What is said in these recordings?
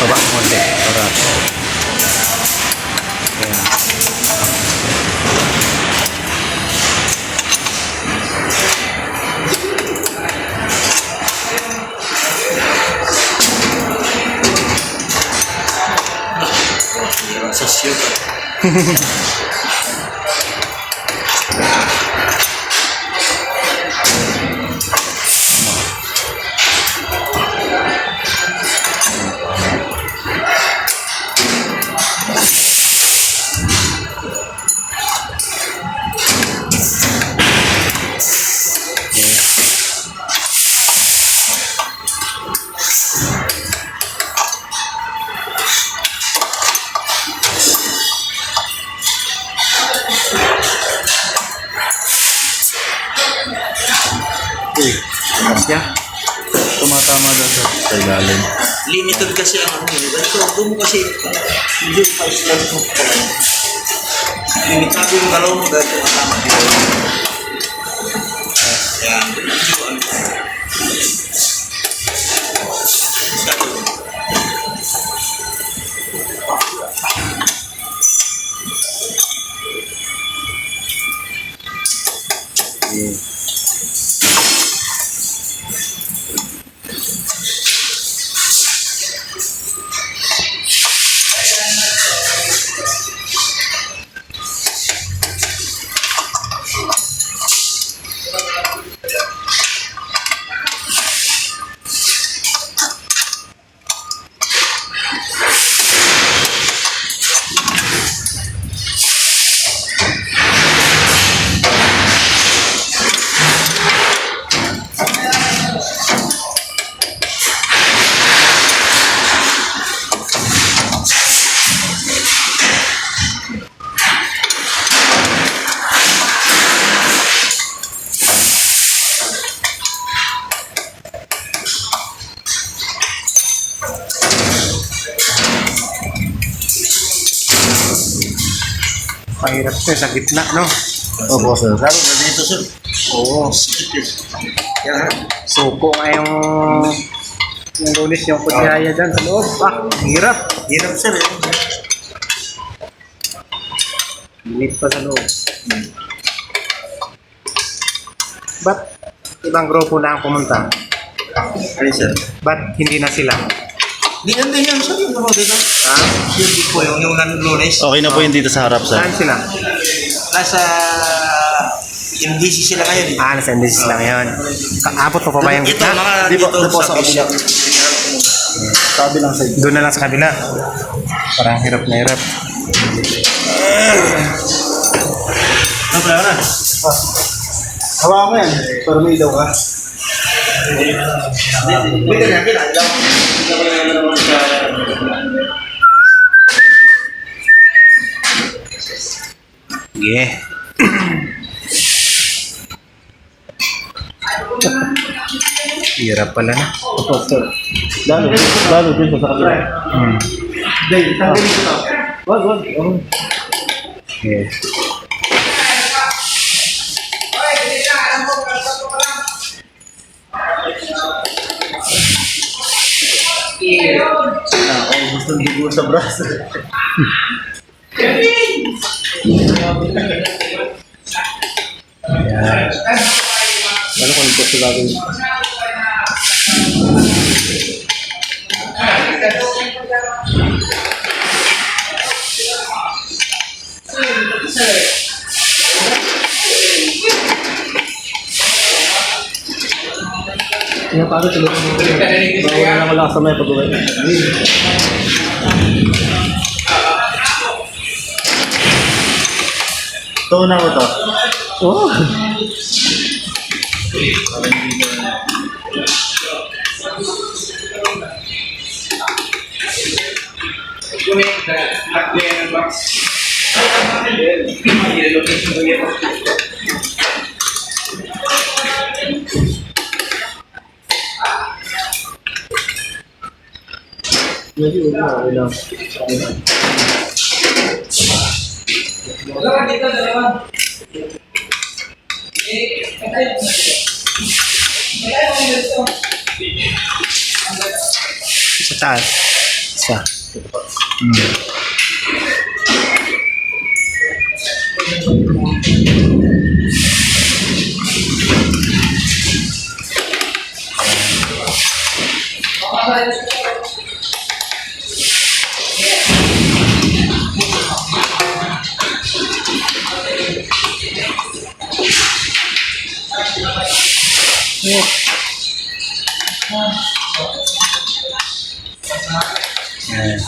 Baba konti para ayan. Sosyo. Siya tumatama daw sa ilalim. Limited kasi ang ano. Ito, doon kasi hindi pa islam mo pa. Limitado yung galaw mo dahil tumatama dito. Yan. Mahirap siya sa gitna, no? Opo, sir. Lalo na dito, sir. Oo. Yan. Suko nga yung lunis yung kutsaya dyan sa loob. Hirap. Hirap, sir. Init pa sa loob. Ba't ibang grupo na ang pumunta? Ano, sir? Ba't hindi na sila? Di yan din yan, sir. Yung ano dito? Ha? Hindi po yung lunes. Okay na po yung dito sa harap, sir. Saan sila? Nasa MDC sila ngayon. Nasa NDC lang yun. Kaabot pa ba yung Ito, gitna? mga Di po, dito po sa sa kabila. Sabi lang sa Doon na lang sa kabila. Parang hirap na hirap. Ano ba na? Hawa mo yan, para may ilaw ka. Pwede na, ilaw. Sige. Hirap pala na. Opo, sir. Lalo din sa kabila. Dahil, tanggalin ko na. Wag. Okay. Gusto dugo sa braso. Ayan. Ano kung ito sila gawin? Kaya paano tulungan mo? Bawal na lang wala sa may pag-uwi. Ito na ko to. Oh! Sa taas. Isa. Ayan.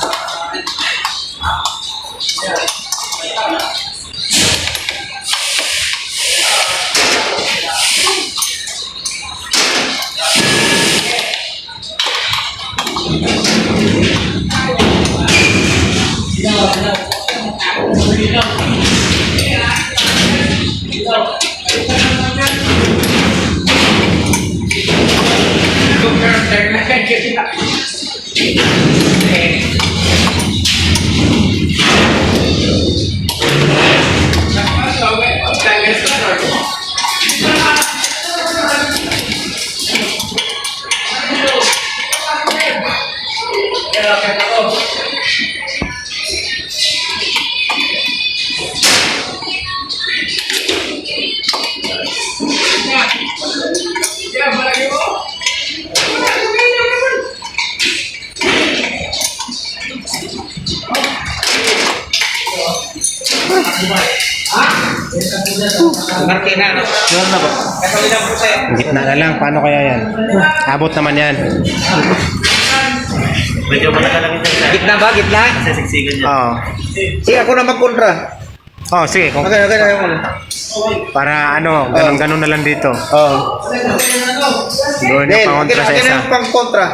Martina, no? Meron na ba? Gitna na lang. Paano kaya yan? Abot naman yan. Medyo matagal lang ito. Gitna ba? Gitna? Kasi siksikan niya. Oo. Sige, ako na magkontra. Oh, sige. Kung, Okay na yun. para ano, ganun-ganun na lang dito. Oo. Doon yung pangontra sa Okay isa. na yung pang-kontra.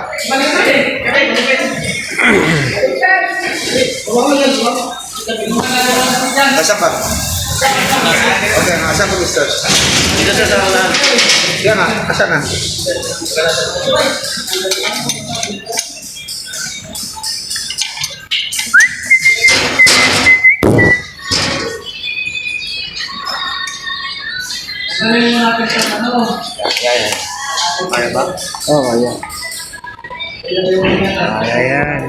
Asa pa? Okay, asa pa gusto? Dito sa unahan. Yan nga, asa na? Kaya ba? Oo, kaya. Kaya yan.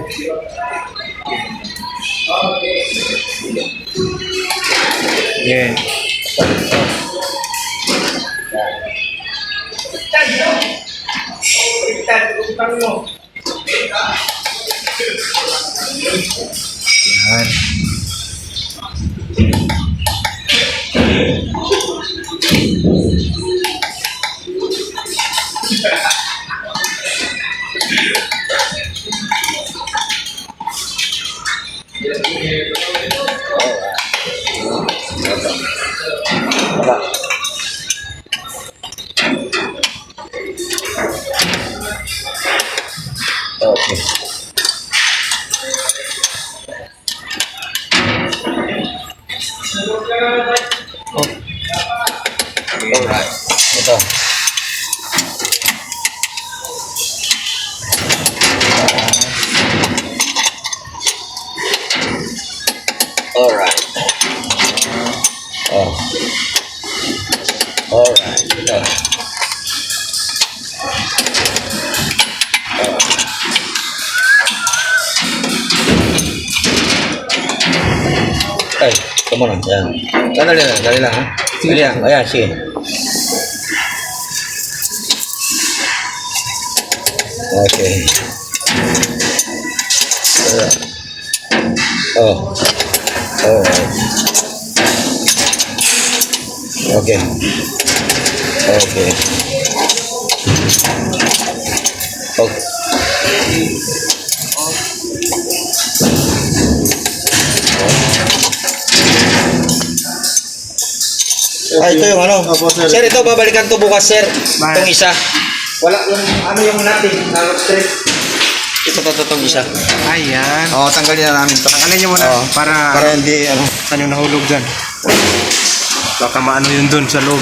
Yan. Yan. Okay. Alright. Ito. Alright. Oh. Alright. Ito. Ay, come on. Yan. Dali lang, ha? Dali lang. Ayan, sige. Okay. Oh. Alright. Okay. Okay. Okay. Ay, ito yung ano. Opo, sir. Sir, ito babalikan to bukas, sir. Bakit? Itong isa. Wala yung ano yung natin na stress. Itong isa. Ayan. Oo, tanggalin na namin to. Tanggalin nyo muna Oo. para Para hindi, ano. saan yung nahulog dyan. Baka maano yun dun sa loob.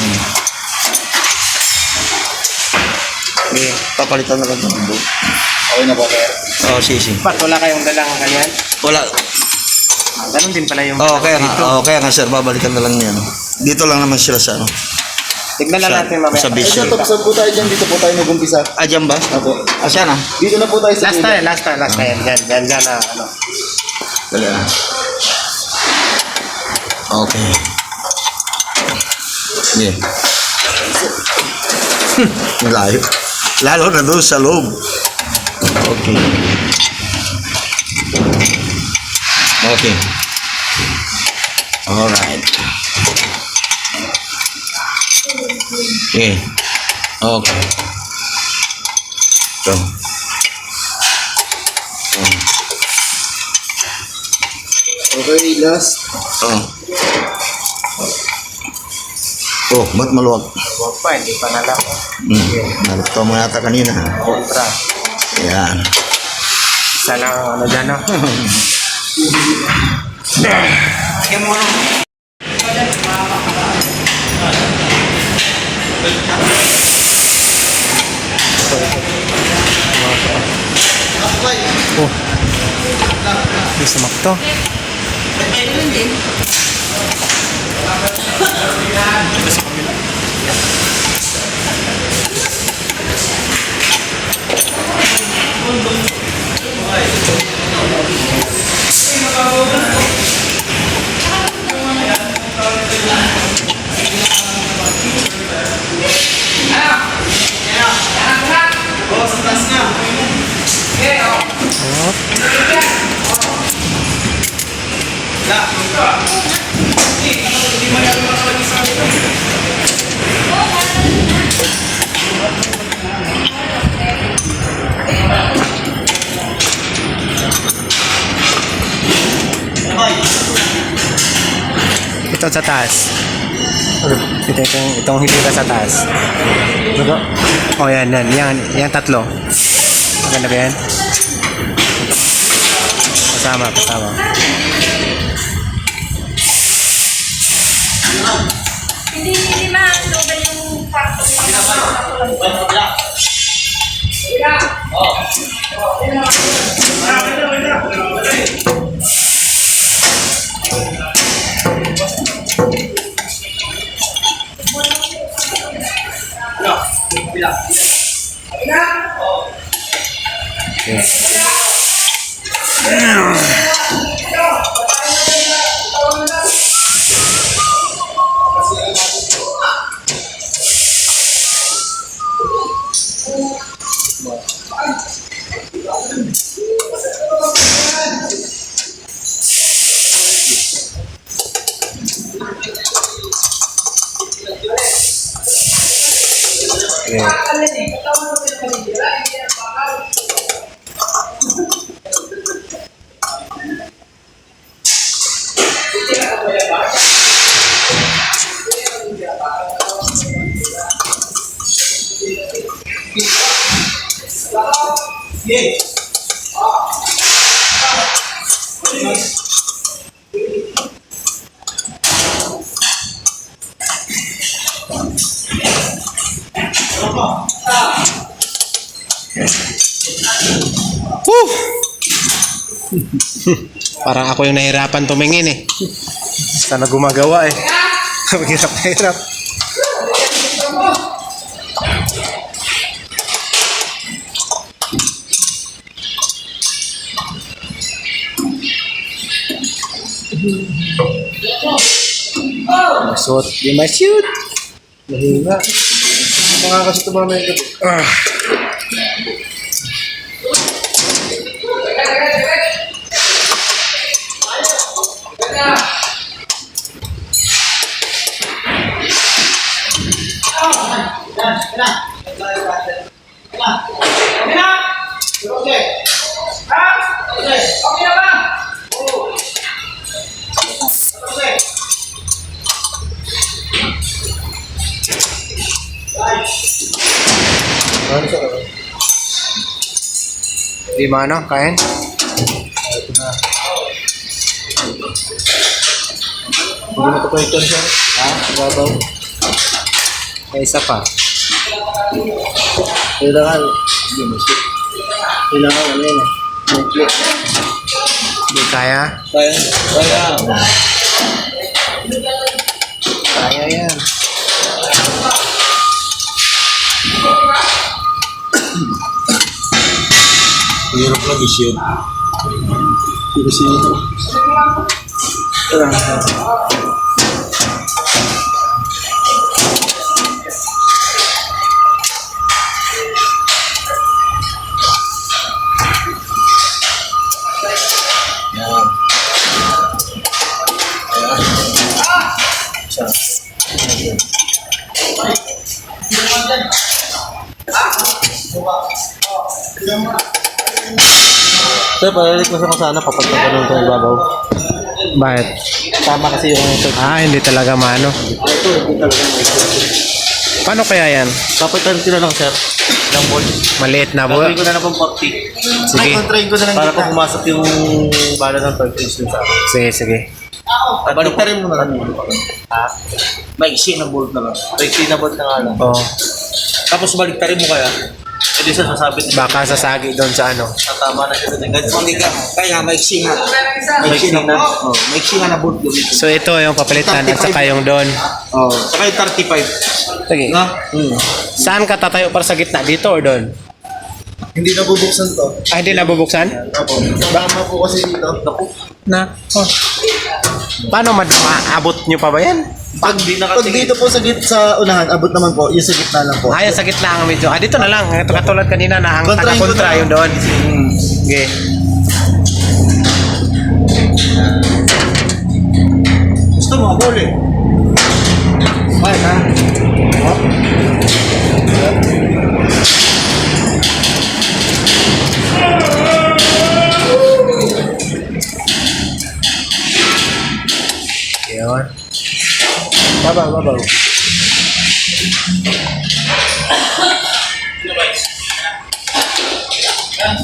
Okay, papalitan na lang ito. Okay na ba, sir? Oo, sisi. Ba't wala kayong dalang ganyan? Wala. Ganun din pala yung Oo, kaya dito. nga. Oo, kaya nga, sir. Babalikan na lang niya. No? Dito lang naman sila sa, ano. Tignan na Sa- natin mamaya. sa base. Ito, tapos po tayo dyan. Dito po tayo nag-umpisa. Ah, dyan ba? Opo. Ah, siya na. Dito na po tayo sa Last gilid. time, last time. Dyan na, ano. Dali na. Okay. Yeah. Malayo. Lalo na doon sa loob. Okay. Okay. Alright. Okay. Okay. So. Okay, last. Oh. Oh, ba't maluwag? Huwag pa, hindi pa nalang. Nalito mo yata kanina. Kontra. Yan. Isa lang ang ano dyan, no? Oh. Gusto mo to? Ito sa taas. Itong hilira sa taas. Oh, yan. Yan tatlo. Maganda ba yan? Pasama. Hindi ma-loban yung factor ng Parang ako yung nahirapan tumingin eh. Sana gumagawa eh. Hirap na hirap. Suot. Di may shoot. Mahina. Mga kasi tumama yung gabi. Ano sa Di mano, kain? Ito na. Hindi mo ito pa ito siya. Ha? Babaw. May isa pa. Kailangan. Hindi mo siya. Kailangan ano yun eh. Netflix. Di kaya? Kaya. Kaya. Kaya yan. Hirap lang isyo. Kasi ito. Yan. Sir, palilik mo sa sana kapag nagkaroon ko ng babaw. Bakit? Tama kasi yung ito. Hindi talaga mano. Ito, hindi talaga may ito. Paano kaya yan? Kapitan ko na lang, sir. Ng ball. Maliit na bo. Gagawin ko na lang pang 40. Sige. Ay, kontrahin ko na lang para kung pumasok yung bala ng 12 inch dun sa akin. Sige, sige. Balik na rin mo na lang. Ha? Maiksi na bolt na lang. Maiksi na bolt na nga lang. Oh, Tapos balik rin mo kaya. Hindi siya sasabit. baka sasagi doon sa ano. Tama na siya doon. Ganito hindi ka. Kaya maiksi nga. Maiksi Maiksi na. Oh, maiksi nga na bolt gamitin. So ito yung papalitan at saka yung doon. Oh. Saka yung 35. Sige. Na? Saan ka tatayo para sa gitna? Dito or doon? Hindi nabubuksan to. Hindi nabubuksan? Opo. Baka po kasi dito. Naku. Na. Oh. Paano maabot nyo pa ba yan? Pag dito po sa unahan, abot naman po. Yung sa gitna lang po. Sa gitna ang medyo. Dito na lang. Ito katulad kanina na ang Kontrahin ko taga-kontra na. yung doon. Sige. Gusto mo, ball eh. Fine, ha? Yun. Babaw.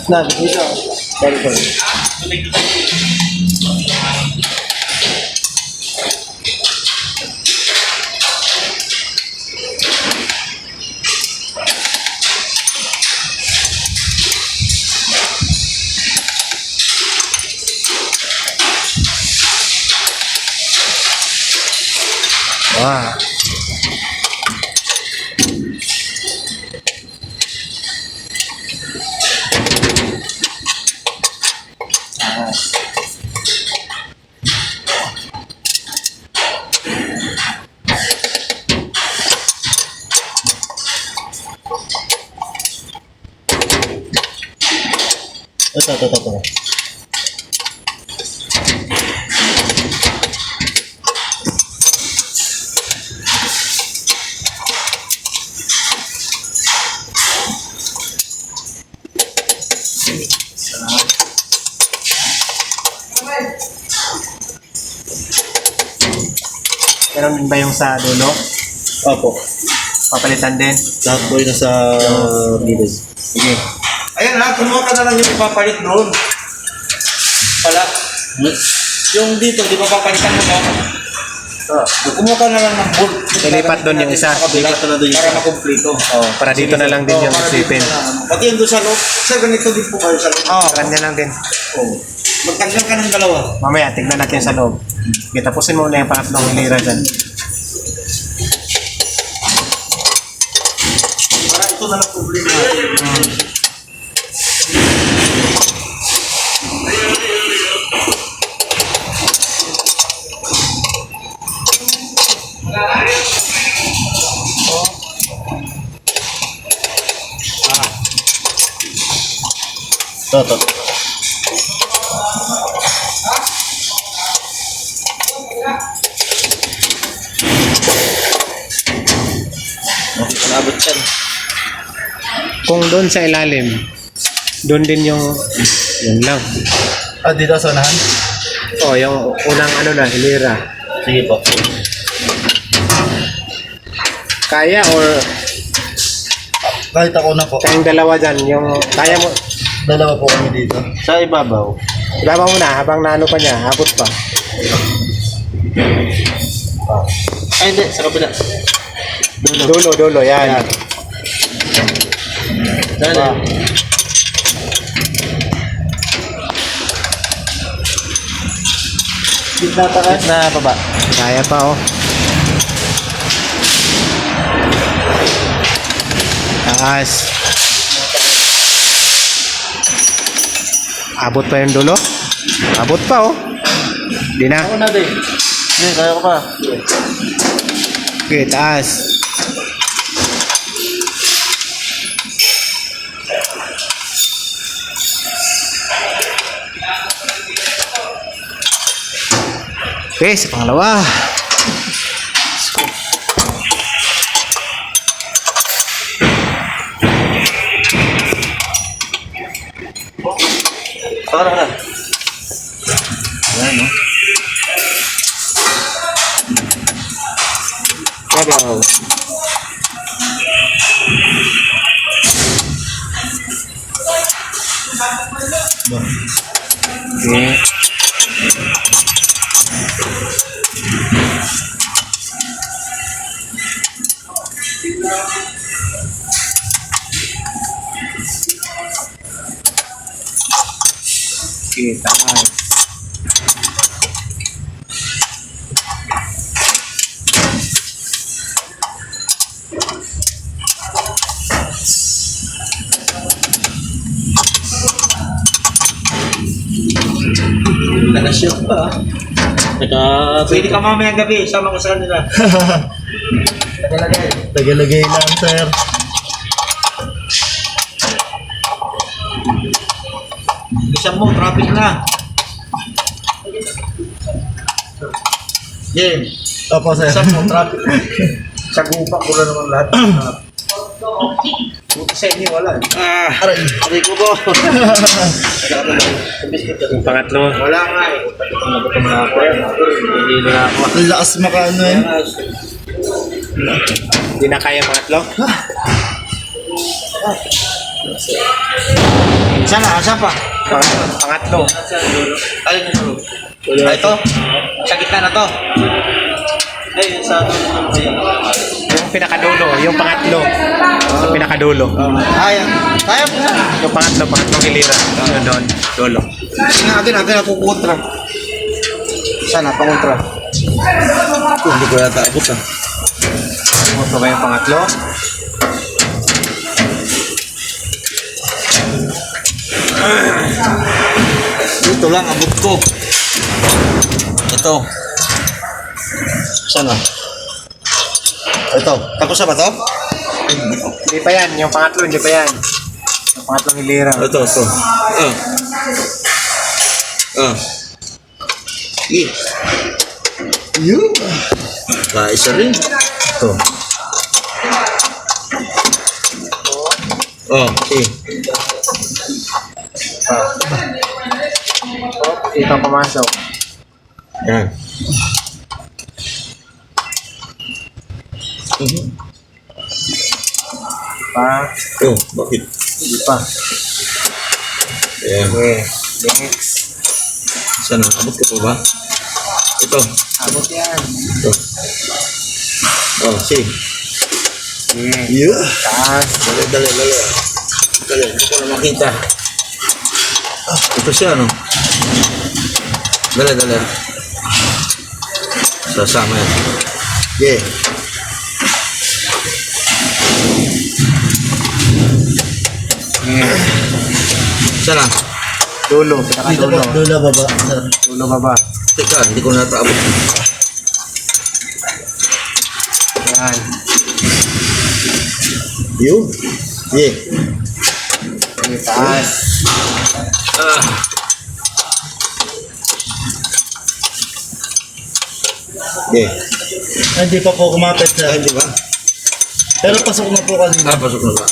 Na, dito. Sorry. Wow. Ito. Meron din ba yung sa dulo? Opo. Papalitan din? Lahat po yun nasa gilid. Sige. Ayan ha, kumuha ka na lang yung ipapalit doon. Pala. Yung dito, di ba papalitan mo ba? Kumuha ka na lang ng bolt. Ilipat doon yung isa. Ilipat na doon yung Para isa. makumplito. Para dito na lang din yung para dito isipin. na lang. Pati yung doon sa loob. Sir, ganito din po kayo sa loob. Kanya lang din. Magtanggal ka ng dalawa. Mamaya, tignan natin sa loob. Okay, tapusin mo na yung pangatlong hilira dyan. Para ito na lang problema natin. Ito. Okay, panabot yan. Kung doon sa ilalim, doon din yung yun lang. Dito sa unahan? Yung unang hilira. Sige po. Kaya or Kahit ako na po. kayong dalawa dyan, yung kaya mo, Dalawa po kami dito. Sa ibabaw. Ilaban mo na habang naano pa niya, abot pa. Ay, hindi. Sa kabila. Dulo, yan. Dali. Gitna taas. Gitna baba. Kaya pa, oh. Taas. Abot pa yung dulo? Abot pa, oh. Di na. Ako na din. Hindi, kaya ko pa. Okay, taas. Okay, sa pangalawa. Para na. Ayan, no? Sabaw. Okay. Okay, taas. Nakashoot pa. Pwede ka mamayang gabi, sama ko sa kanila. Tagalagay lang, sir. Isang mo, traffic na. Yan. Opo, sir. Isang mo, traffic. Sa gupa ko na naman lahat. Buti sa inyo, wala. Aray, aray ko po. Yung pangatlo. Wala nga eh. Nagutom na ako. Hindi na ako. Ang lakas makaano eh. Hindi na kaya pangatlo? Saan pa? Pangatlo. Alin yung dulo? Ah, ito? Sa gitna na to? Ay, sa dulo. Yung pinakadulo, yung pangatlo. Yung pinakadulo. Ayan. Kaya mo na. Yung pangatlong hilira. Doon, dulo. Natin ako kontra. Sana, pangontra. Hindi ko yata abot ah. Ito ba yung pangatlo? Ito lang, abot ko. Ito. Sana. Ito. Tapos na ba to? Hindi pa yan. Yung pangatlo, hindi pa yan. Yung pangatlong hilira. Ito. Yun. Isa rin. Ito. Okay. Ito pumasok. Yan. Pa. Oh, bakit? Hindi pa. Ayan. Okay. Next. Sana, abot ko pa ba? Ito. Abot yan. Ito. Oh, see. Okay. Yeah. Taas. Dali. Dali, hindi ko na makita. Ito siya, no? Dali. Sasama yan. Yeah. Okay. Sana. Dulo. Pinakadulo. Dulo baba. Dulo baba. Teka, hindi ko nataabot. Yan. Yun. Yeah. Okay, taas. Yeah. Hindi pa po kumapit sir. Hindi ba? Pero pasok na po kanina. Pasok na ba?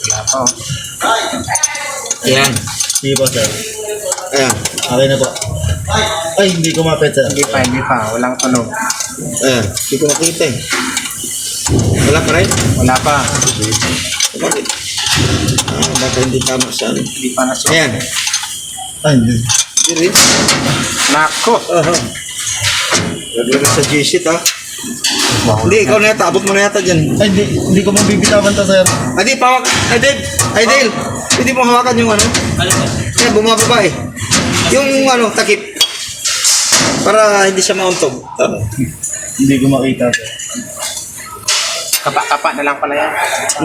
Wala pa. Oh. Ayan. Sige po sir. Ayan. Okay na po. Ay, hindi kumapit sir. Hindi pa. Walang tunog. Ayan. Hindi ko nakita eh. Wala pa rin? Wala pa. Bakit? Baka hindi tama sa ano. Hindi pa na Ayan. Ay, hindi. Hindi rin. Nako. Laglag sa G-sheet ha. Hindi, ikaw na yata. Abot mo na yata dyan. Ay, hindi ko mabibitawan to, sir. Adi, pawak. Ay, Dave. Ay, Dale. Pwede mo hawakan yung ano. Kaya bumababa eh. Yung ano, takip. Para hindi siya mauntog. Tama. Hindi ko makita, sir. Kapa-kapa na lang pala yan.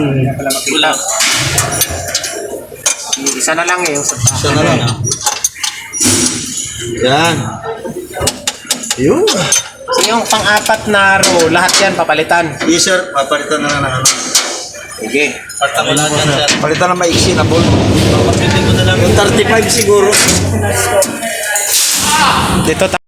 Hindi na pala makita. Isa na lang eh. Yung sa Isa na lang. Yan. Yun. So yung pang-apat na row, lahat yan papalitan. Yes, sir. Papalitan na lang na ano. Sige. Parta mo lahat yan, sir. Palitan na maiksi na ball. Papitin mo na lang. Yung 35 siguro. Dito